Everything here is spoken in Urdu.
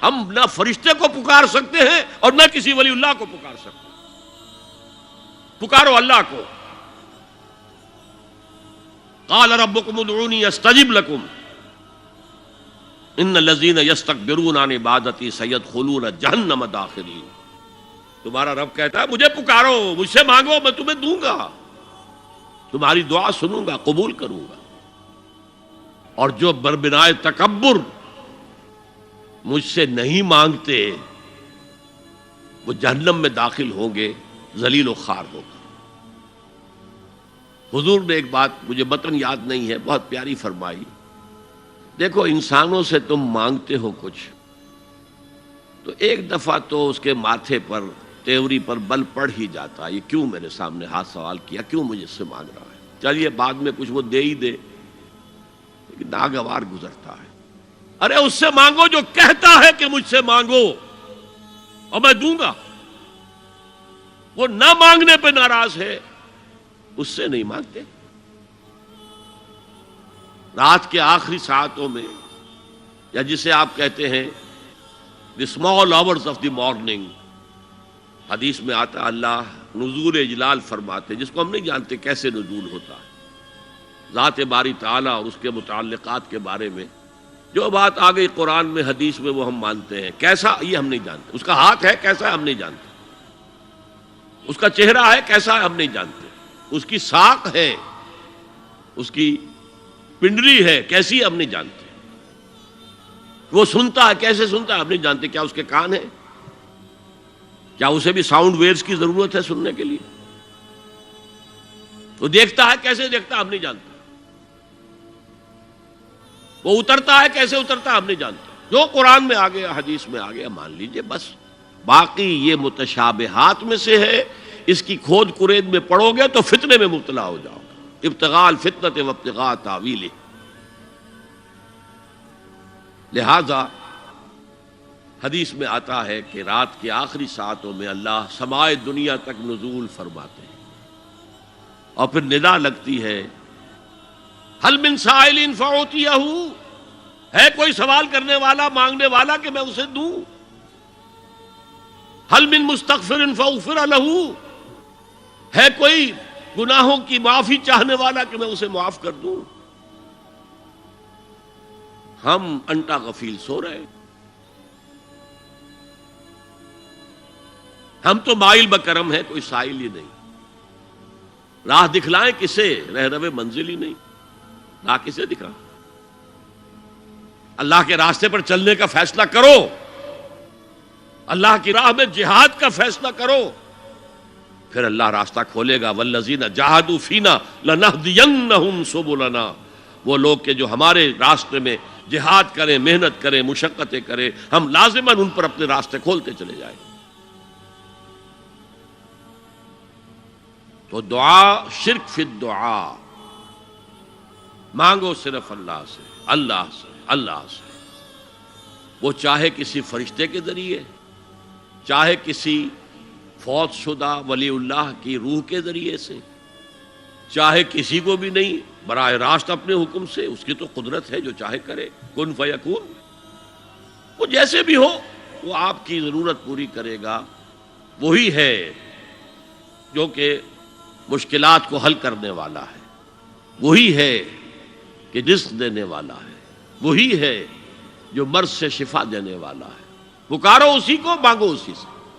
ہم نہ فرشتے کو پکار سکتے ہیں اور نہ کسی ولی اللہ کو پکار سکتے ہیں. پکارو اللہ کو. قال ربکم ادعونی استجب لکم ان الذین یستکبرون عن عبادتی سیدخلون جہنم داخرین. تمہارا رب کہتا ہے مجھے پکارو، مجھ سے مانگو، میں تمہیں دوں گا، تمہاری دعا سنوں گا، قبول کروں گا. اور جو بربنائے تکبر مجھ سے نہیں مانگتے وہ جہنم میں داخل ہوں گے، ذلیل و خوار ہو کر. حضور نے ایک بات مجھے متن یاد نہیں ہے، بہت پیاری فرمائی. دیکھو انسانوں سے تم مانگتے ہو کچھ تو ایک دفعہ تو اس کے ماتھے پر تیوری پر بل پڑ ہی جاتا ہے، یہ کیوں میرے سامنے ہاتھ سوال کیا، کیوں مجھے اس سے مانگ رہا ہے، چلیے بعد میں کچھ وہ دے ہی دے، لیکن ناگوار گزرتا ہے. ارے اس سے مانگو جو کہتا ہے کہ مجھ سے مانگو اور میں دوں گا. وہ نہ مانگنے پہ ناراض ہے، اس سے نہیں مانگتے. رات کے آخری ساعتوں میں، یا جسے آپ کہتے ہیں the small hours of the morning، حدیث میں آتا اللہ نزول اجلال فرماتے، جس کو ہم نہیں جانتے کیسے نزول ہوتا ہے، ذات باری تعالیٰ اور اس کے متعلقات کے بارے میں جو بات آ گئی قرآن میں حدیث میں وہ ہم مانتے ہیں. کیسا یہ ہم نہیں جانتے، اس کا ہاتھ ہے کیسا ہے ہم نہیں جانتے، اس کا چہرہ ہے کیسا ہے ہم نہیں جانتے، اس کی ساق ہے، اس کی پنڈلی ہے کیسی ہے ہم نہیں جانتے، وہ سنتا ہے کیسے سنتا ہے ہم نہیں جانتے، کیا اس کے کان ہیں، کیا اسے بھی ساؤنڈ ویوز کی ضرورت ہے سننے کے لیے، وہ دیکھتا ہے کیسے دیکھتا ہے ہم نہیں جانتے، وہ اترتا ہے کیسے اترتا ہے ہم نہیں جانتے. جو قرآن میں آ گیا حدیث میں آ گیا مان لیجئے بس. باقی یہ متشابہات میں سے ہے، اس کی کھود کرید میں پڑو گے تو فتنے میں مبتلا ہو جاؤ گے. ابتغاء الفتنۃ وابتغاء تاویلہ. لہذا حدیث میں آتا ہے کہ رات کے آخری ساعتوں میں اللہ سمائے دنیا تک نزول فرماتے ہیں اور پھر ندا لگتی ہے حل من سائل فاعطیہ، ہے کوئی سوال کرنے والا مانگنے والا کہ میں اسے دوں، حل من مستغفر فاغفر لہ، ہے کوئی گناہوں کی معافی چاہنے والا کہ میں اسے معاف کر دوں. ہم انٹا غفیل سو رہے، ہم تو مائل بکرم ہے، کوئی سائل ہی نہیں. راہ دکھلائیں کسے، رہنو منزل ہی نہیں، راہ کسے دکھا. اللہ کے راستے پر چلنے کا فیصلہ کرو، اللہ کی راہ میں جہاد کا فیصلہ کرو، پھر اللہ راستہ کھولے گا. والذین جاہدوا فینا لنہدینہم سبلنا. وہ لوگ کہ جو ہمارے راستے میں جہاد کریں، محنت کریں، مشقتیں کریں، ہم لازماً ان پر اپنے راستے کھولتے چلے جائیں. تو دعا شرک فی الدعا، مانگو صرف اللہ سے، اللہ سے، اللہ سے. وہ چاہے کسی فرشتے کے ذریعے، چاہے کسی فوت شدہ ولی اللہ کی روح کے ذریعے سے، چاہے کسی کو بھی نہیں، براہ راست اپنے حکم سے. اس کی تو قدرت ہے، جو چاہے کرے، کن فیکون. وہ جیسے بھی ہو وہ آپ کی ضرورت پوری کرے گا. وہی ہے جو کہ مشکلات کو حل کرنے والا ہے، وہی ہے کہ رزق دینے والا ہے، وہی ہے جو مرض سے شفا دینے والا ہے. پکارو اسی کو، مانگو اسی سے.